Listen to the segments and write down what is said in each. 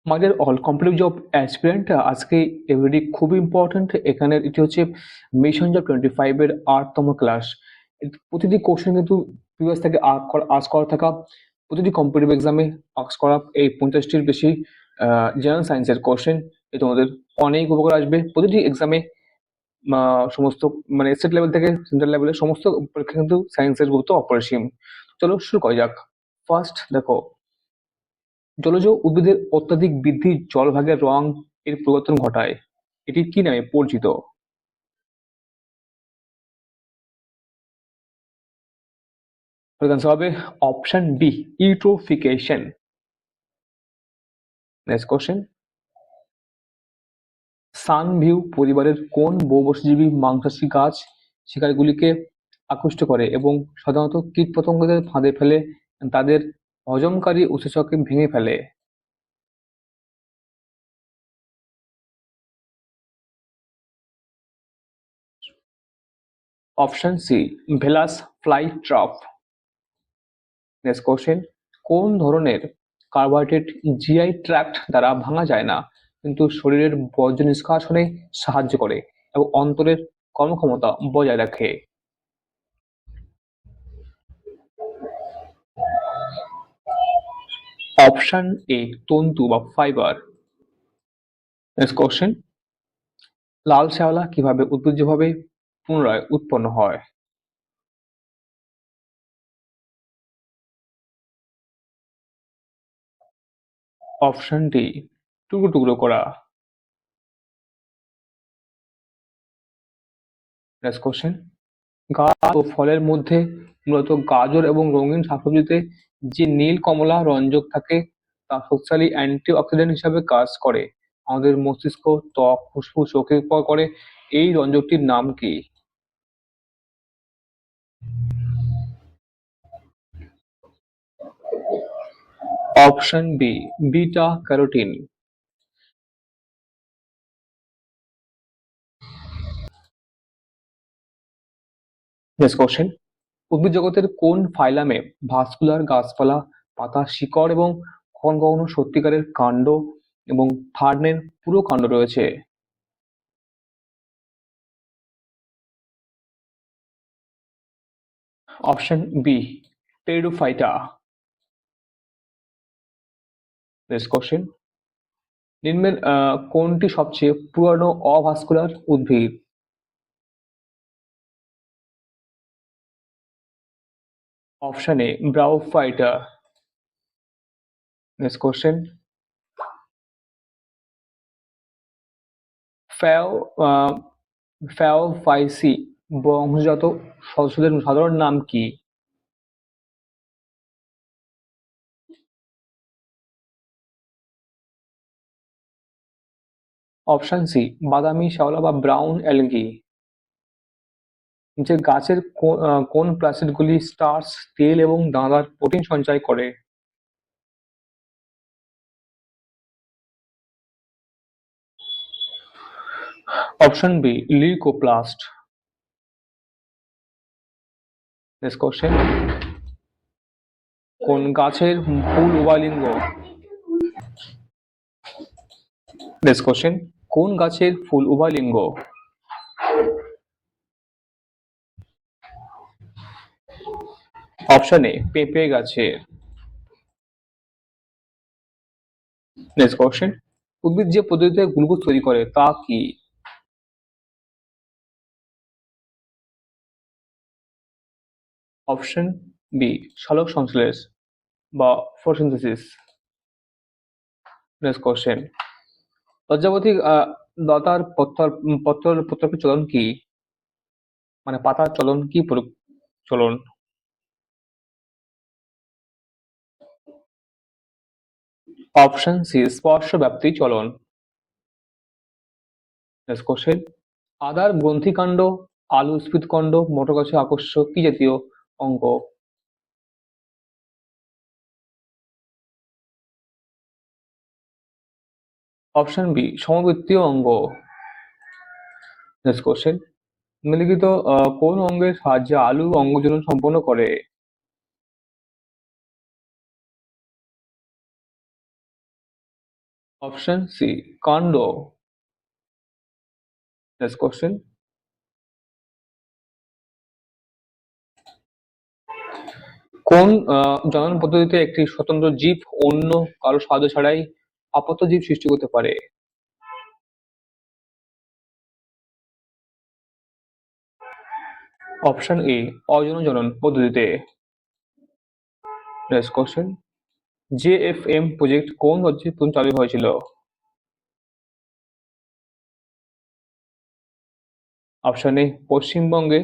আমাদের all competitive job aspirant আজকে everyday খুবই ইম্পর্টেন্ট। এখানে এটি হচ্ছে মিশন জব 25 এর 8তম ক্লাস। প্রতিটি কোশ্চেন কিন্তু প্রিভিয়াস থেকে আস করা থাকা, প্রতিটি কম্পিটিটিভ এক্সামে আস করা এই 50টির বেশি জেনারেল সায়েন্সের কোশ্চেন এ তোমাদের অনেক উপকার আসবে প্রতিটি এক্সামে। সমস্ত মানে স্টেট লেভেল থেকে সেন্ট্রাল লেভেলের সমস্ত পরীক্ষা কিন্তু সায়েন্সের গুরুত্ব অপরিসীম। চলো শুরু করা যাক। ফার্স্ট দেখো, জলজ উদ্ভিদের অত্যাধিক বৃদ্ধি জলভাগের রং এর পরিবর্তন ঘটায়, এটি কি নামে পরিচিত? হবে option B, eutrophication. Next question, sundew পরিবারের কোন বহুবর্ষজীবী মাংসাশী গাছ শিকারীগুলিকে আকৃষ্ট করে এবং সাধারণত কীটপতঙ্গদের ফাঁদে ফেলে তাদের হজমকারী উৎসেচককে ভেঙে ফেলে? Option C, Venus fly trap. Next question, কোন ধরনের কার্বোহাইড্রেট জিআই ট্র্যাক্ট দ্বারা ভাঙা যায় না কিন্তু শরীরের বর্জ্য নিষ্কাশনে সাহায্য করে এবং অন্তরের কর্মক্ষমতা বজায় রাখে? অপশন এ, তন্তু বা ফাইবার। নেক্সট কোশ্চেন, লাল শ্যাওলা কিভাবে উদ্ভিজ্জভাবে পুনরায় উৎপন্ন হয়? অপশন ডি, টুকরো টুকরো করা। নেক্সট কোশ্চেন, গাছ ও ফলের মধ্যে মূলত গাজর এবং রঙিন শাকসবজিতে যে নীল কমলা রঞ্জক থাকে তা শক্তিশালী অ্যান্টিঅক্সিডেন্ট হিসাবে কাজ করে আমাদের মস্তিষ্ক, ত্বক, ফুসফুস, চোখে করে। এই রঞ্জকটির নাম কি? Option B, beta carotene. Next question, উদ্ভিদ জগতের কোন ফাইলামে ভাস্কুলার গাছপালা, পাতা, শিকড় এবং কখনো কখনো সত্যিকারের কাণ্ড এবং ফার্নের পুরো কাণ্ড রয়েছে? Option B, Pteridophyta. Next question, নিম্নের কোনটি সবচেয়ে পুরানো অভাস্কুলার উদ্ভিদ? Option A, Bryophyta. Next question, ফ্যাও ফ্যাওফাইসি বংশজাত সদস্যদের সাধারণ নাম কি? অপশন সি, বাদামি শ্যাওলা বা ব্রাউন অ্যালগি। যে গাছের কোন প্লাস্টিডগুলি স্টার্চ, তেল এবং দানাদার প্রোটিন সঞ্চয় করে? Option B, leucoplast. Next question, কোন গাছের ফুল উভয়লিঙ্গ? নেক্সট কোশ্চেন, কোন গাছের ফুল উভয়লিঙ্গ? অপশন এ, পেঁপে গাছের। নেক্সট কোশ্চেন, উদ্ভিদ যে পদ্ধতিতে গ্লুকোজ তৈরি করে তা কি? অপশন বি, সালোক সংশ্লেষ বা ফটোসিনথেসিস। নেক্সট কোশ্চেন, লজ্জাবতী লতার পত্রের চলন কি? মানে পাতার চলন কি চলন? অপশন সি, স্পর্শ ব্যাপ্তি চলন। নেক্সট কোশ্চেন, আদার গ্রন্থিকাণ্ড, আলু স্ফীতকাণ্ড, মটর গাছের আকর্ষ কি জাতীয় অঙ্গ? অপশন বি, সমবৃত্তীয় অঙ্গ। নেক্সট কোশ্চেন, নিম্নলিখিত কোন অঙ্গের সাহায্যে আলু অঙ্গজনন সম্পন্ন করে? অপশন সি কাণ্ড। নেক্সট কোশ্চেন, কোন জনন পদ্ধতিতে একটি স্বতন্ত্র জীব অন্য কারো সাহায্য ছাড়াই আপাত জীব সৃষ্টি করতে পারে? অপশন এ অযৌন জনন পদ্ধতিতে। নেক্সট কোশ্চেন, জেএফএম প্রজেক্ট কোন রাজ্যে প্রথম চালু হয়েছিল? অপশন এ পশ্চিমবঙ্গে।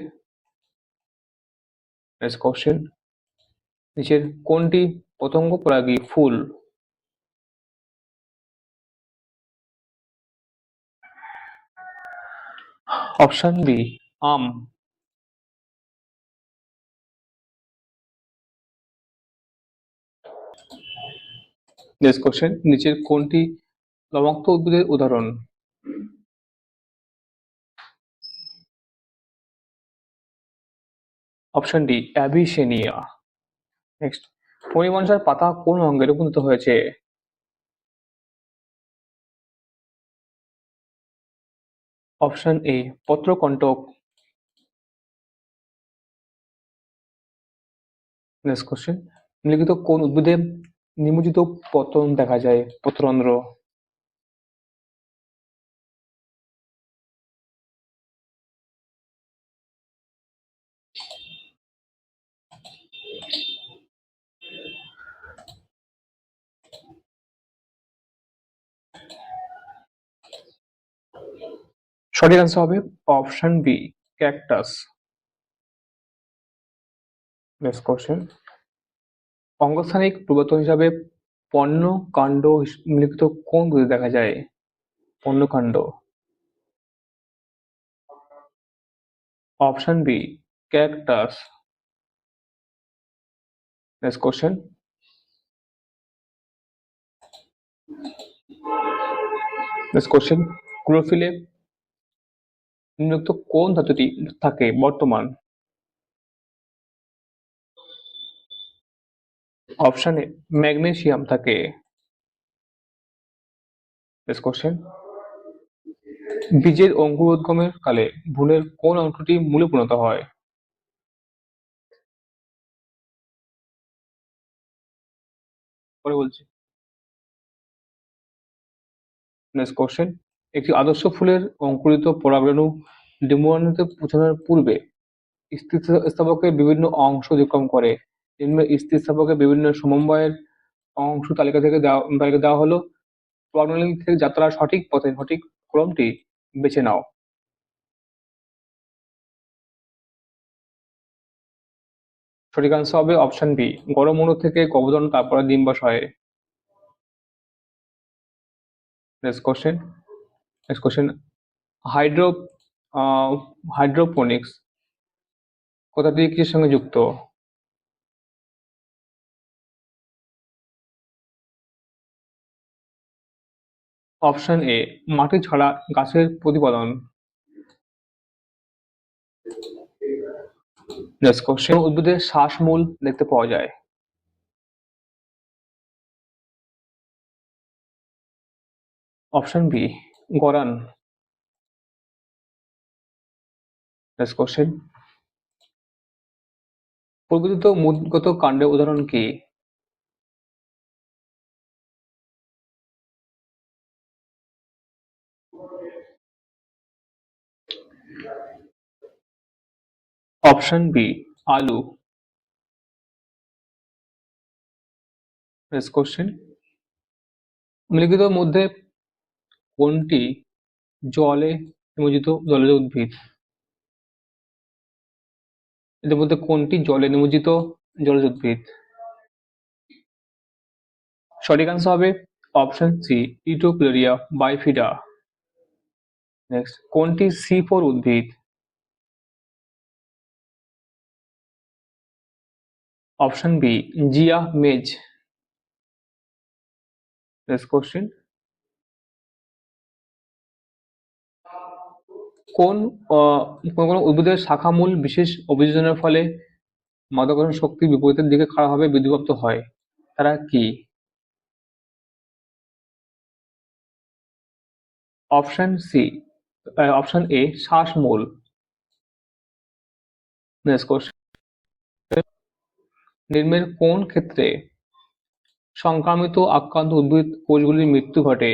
নেক্সট কোশ্চেন, নিচের কোনটি পতঙ্গ পরাগী ফুল? অপশন বি আম। নেক্সট কোশ্চেন, নিচের কোনটি লবণাক্ত উদ্ভিদের উদাহরণ? Option D Avicennia. নেক্সট, পরিমনসার পাতা কোন অঙ্গে রূপান্তরিত হয়েছে? অপশন এ পত্রকণ্টক। নেক্সট কোশ্চেন, নিম্নলিখিত কোন উদ্ভিদে নিমজ্জিত পত্ররন্ধ্র দেখা যায়? পত্ররন্ধ্র। সঠিক আনসার হবে option B cactus. Next question, অঙ্গস্থানিক প্রবর্তন হিসাবে পর্ণ কাণ্ড নিম্নলিখিত কোন উদ্ভিদে দেখা যায়? পর্ণকাণ্ড। Option B cactus. Next question, ক্লোরোফিলে নিম্নলিখিত কোন ধাতুটি থাকে বর্তমান? অপশন এ ম্যাগনেসিয়াম থাকে। নেক্সট কোশ্চেন, বীজের অঙ্কুরোদ্গমের কালে ভ্রূণের কোন অংশটি মূলে পরিণত হয়? পরে বলছি। নেক্সট কোশ্চেন, একটি আদর্শ ফুলের অঙ্কুরিত পরাগরেণু ডিম্বাণুতে পৌঁছানোর পূর্বে স্থিতিস্থাপকের বিভিন্ন অংশ অতিক্রম করে। নিম্নে স্থিতিস্থাপকের বিভিন্ন সমবায়ের অংশ তালিকা দেওয়া হলো। পরাগরেণু থেকে যাত্রার সঠিক পথে সঠিক ক্রমটি বেছে নাও। সঠিক আনসার হবে অপশন বি গরম অণু থেকে গভোধন তারপরে ডিম্বাশয়ে। নেক্সট কোশ্চেন, হাইড্রো হাইড্রোপনিক্স কথাটি কিসের সঙ্গে যুক্ত? অপশন এ মাটি ছাড়া গাছের প্রতিপাদন। নেক্সট কোশ্চেন, উদ্ভিদের শ্বাসমূল দেখতে পাওয়া যায়? অপশন বি গরান। নেক্সট কোশ্চেন, প্রকৃতিত মুদ্গত কাণ্ডের উদাহরণ কি? অপশন বি আলু। নেক্সট কোশ্চেন, নিম্নলিখিতের মধ্যে কোনটি জলে নিমজ্জিত জলজ উদ্ভিদ? এদের মধ্যে কোনটি জলে নিমজ্জিত জলজ উদ্ভিদ? সঠিক আনসার হবে অপশন সি ইউটোপিওরিয়া বাইফিডা। নেক্সট, কোনটি সি4 উদ্ভিদ? অপশন বি জিয়া মেজ। নেক্সট কোশ্চেন, কোন কোন উদ্ভিদের শাখামূল বিশেষ অভিযোজনের ফলে মাধ্যাকর্ষণ শক্তির বিপরীতের দিকে খাড়াভাবে বৃদ্ধিপ্রাপ্ত হয়? তারা কি? অপশন সি, অপশন এ শ্বাসমূল। নেক্সট কোশ্চেন, নিম্নের কোন ক্ষেত্রে সংক্রামিত আক্রান্ত উদ্ভিদ কোষগুলির মৃত্যু ঘটে?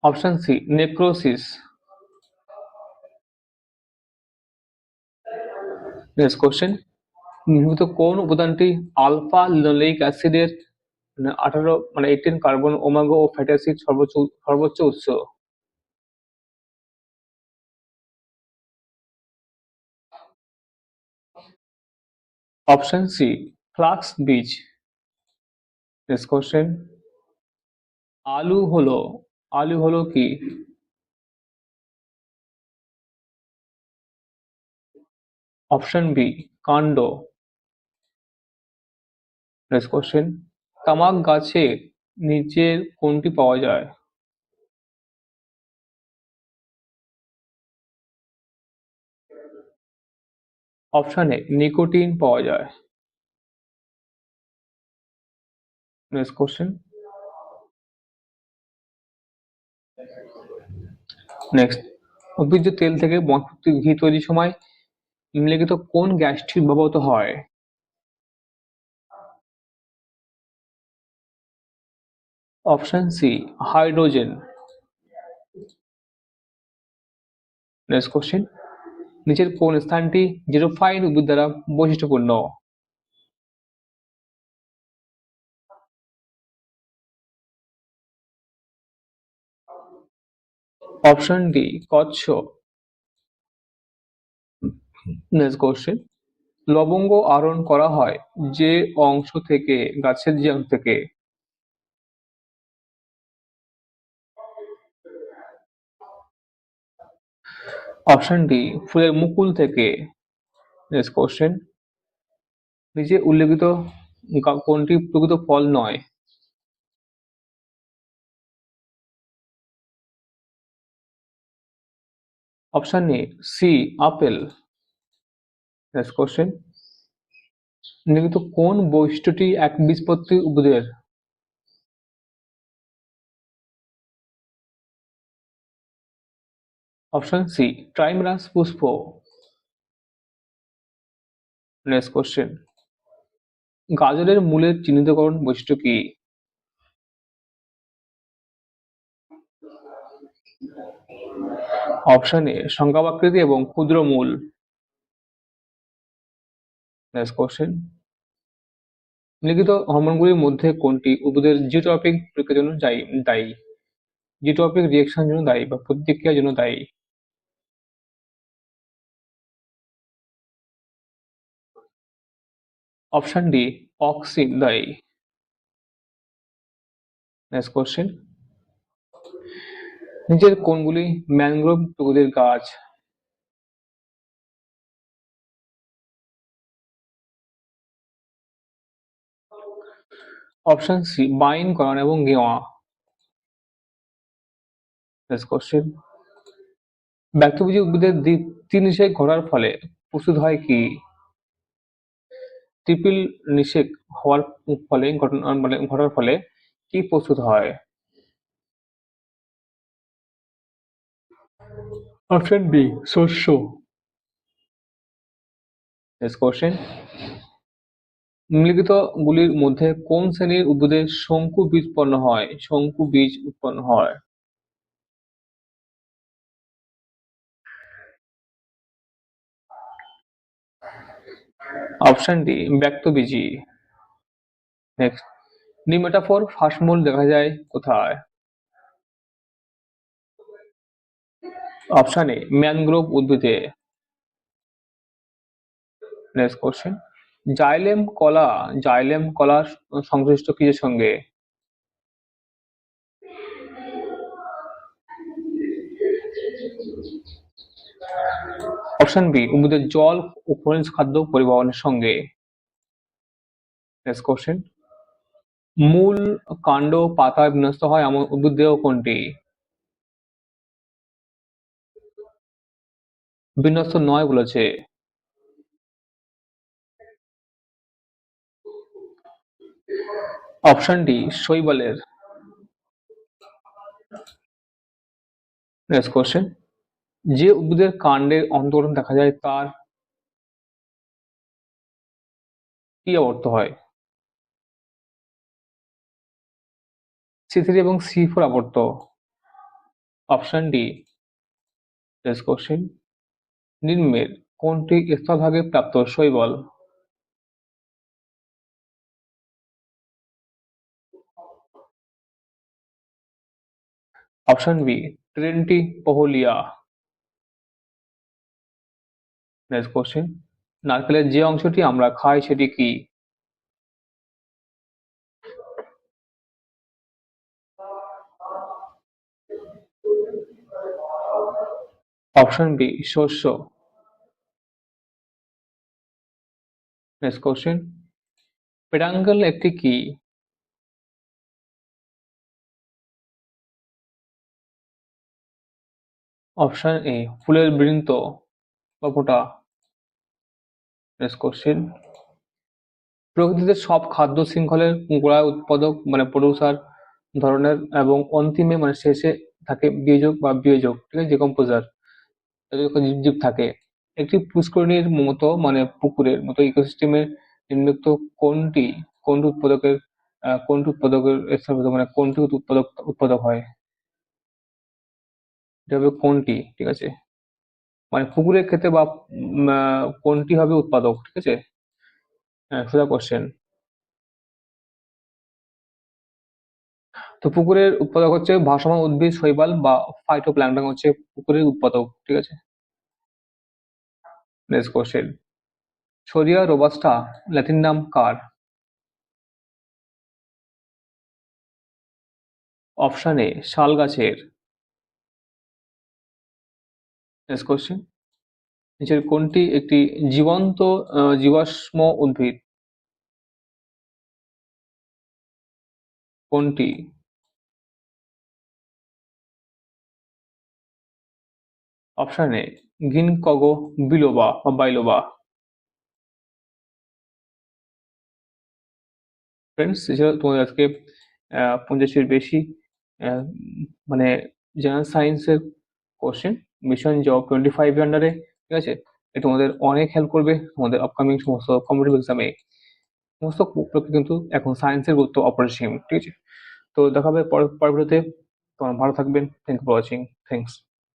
Option C necrosis. Next question, নিম্নলিখিত কোন উপাদানটি আলফা লিনোলেইক অ্যাসিডের 18 কার্বন ওমেগা ও ফ্যাটি অ্যাসিড সর্বোচ্চ উৎস? অপশন সি ফ্লাক্স বীজ। নেক্সট কোশ্চেন, আলু হলো আলু হলো কি? অপশন বি কাণ্ড। নেক্সট কোশ্চেন, তামাক গাছের নিচের কোনটি পাওয়া যায়? অপশন এ নিকোটিন পাওয়া যায়। নেক্সট কোশ্চেন, নেক্সট, উদ্ভিজ্জ তেল থেকে বনস্পতি ঘি তৈরির সময় নিম্নলিখিত কোন গ্যাসটি ব্যবহৃত হয়? Option C hydrogen. Next question, নিচের কোন স্থানটি জিরোফাইট উদ্ভিদ দ্বারা বৈশিষ্ট্যপূর্ণ? Option D Kutch. Next question, লবঙ্গ আহরণ করা হয় যে অংশ থেকে, গাছের যে অংশ থেকে? অপশন ডি ফুলের মুকুল থেকে। নেক্সট কোশ্চেন, নিচে উল্লেখিত কোনটি প্রকৃত ফল নয়? Option A C apple. Next question, নিম্নলিখিত কোন বৈশিষ্ট্যটি একবীজপত্রী উদ্ভিদের? অপশন সি ট্রাইমারাস পুষ্প। নেক্সট কোশ্চেন, গাজরের মূলের চিহ্নিতকরণ বৈশিষ্ট্য কি? অপশন এ সংখ্যাবাকৃতি এবং ক্ষুদ্র মূল। নেক্সট কোশ্চেন, নিম্নলিখিত হরমোনগুলির মধ্যে কোনটি উদ্ভিদের জিওট্রপিক প্রক্রিয়ার জন্য দায়ী? জিওট্রপিক রিঅ্যাকশনের জন্য দায়ী বা প্রতিক্রিয়ার জন্য দায়ী? অপশন ডি অক্সিন দায়ী। নেক্সট কোশ্চেন, নিচের কোনগুলি ম্যানগ্রোভ প্রকৃতির গাছ? অপশন সি বাইন, করান এবং গেওয়া। নেক্সট কোশ্চেন, ব্যক্তবীজী উদ্ভিদের দ্বিতীয় নিষেক ঘটার ফলে প্রস্তুত হয় কি? ট্রিপল নিষেক হওয়ার ফলে ঘটার ফলে কি প্রস্তুত হয়? অপশন বি শস্য। নেক্সট কোশ্চেন, নিম্নলিখিত গুলির মধ্যে কোন শ্রেণীর উদ্ভিদে শঙ্কু বীজ উৎপন্ন হয়? অপশন ডি ব্যক্তবীজী। নেক্সট, নিমেটাফোর ফাসমূল দেখা যায় কোথায়? অপশন এ ম্যানগ্রোভ উদ্ভিদে। নেক্সট কোশ্চেন, জাইলেম কলা সংশ্লিষ্ট কিসের সঙ্গে? অপশন বি উদ্ভিদের জল ও খনিজ খাদ্য পরিবহনের সঙ্গে। নেক্সট কোশ্চেন, মূল, কাণ্ড, পাতা বিনষ্ট হয় এমন উদ্ভিদ দেহ কোনটি? বিন্যস্ত নয় বলেছে। অপশন ডি শৈবালের। নেক্সট কোশ্চেন, যে উদ্ভিদের কাণ্ডের অন্তর্গঠন দেখা যায় তার কি অর্থ হয়? C3 এবং C4 আবর্ত। Option D. নেক্সট কোশ্চেন, নিম্নের কোনটি স্থলভাগে প্রাপ্ত শৈবাল? Option B Trentepohlia. Next question, নারকেলের যে অংশটি আমরা খাই সেটি কি? অপশন বি শস্য। নেক্সট কোশ্চেন, পেডাঙ্গল একটি কি? অপশন এ ফুলের বৃন্ত বা ফোঁটা। নেক্সট কোশ্চেন, প্রকৃতিতে সব খাদ্য শৃঙ্খলের গোড়ায় উৎপাদক মানে প্রডিউসার ধরনের এবং অন্তিমে মানে শেষে থাকে বিয়োজক বা বিয়োজক, ঠিক আছে, ডিকম্পোজার জীব থাকে। একটি পুষ্করিণীর মতো মানে পুকুরের মতো ইকোসিস্টেমের নিম্নোক্ত কোনটি কোনটি উৎপাদকের কোনটি উৎপাদকের মানে কোনটি উৎপাদক হয়? এটা হবে কোনটি, ঠিক আছে, মানে পুকুরের ক্ষেত্রে বা কোনটি হবে উৎপাদক, ঠিক আছে। সোজা কোশ্চেন। তো পুকুরের উৎপাদক হচ্ছে ভাসমান উদ্ভিদ, শৈবাল বা ফাইটোপ্ল্যাঙ্কটন হচ্ছে পুকুরের উৎপাদক, ঠিক আছে। নেক্সট কোশ্চেন, শরিয়া রোবাস্টা ল্যাটিন নাম কার? অপশন এ শাল গাছের। নেক্সট কোশ্চেন, নিচের কোনটি একটি জীবন্ত জীবাশ্ম উদ্ভিদ? কোনটি? অপশন এ গিনকগো বিলোবা বা বাইলোবা। ফ্রেন্ডস, এছাড়া তোমাদের আজকে 50-এর বেশি আহ, মানে জেনারেল সায়েন্সের কোশ্চেন মিশন জব 25 এর আন্ডারে, ঠিক আছে। এটা তোমাদের অনেক হেল্প করবে তোমাদের আপকামিং সমস্ত কম্পিটিটিভ এক্সামে। সমস্ত উপলক্ষে কিন্তু এখন সায়েন্সের গুরুত্ব অপরিসীম, ঠিক আছে। তো দেখা হবে পরের ভিডিওতে। তোমার ভালো থাকবেন। Thank you for watching. Thanks.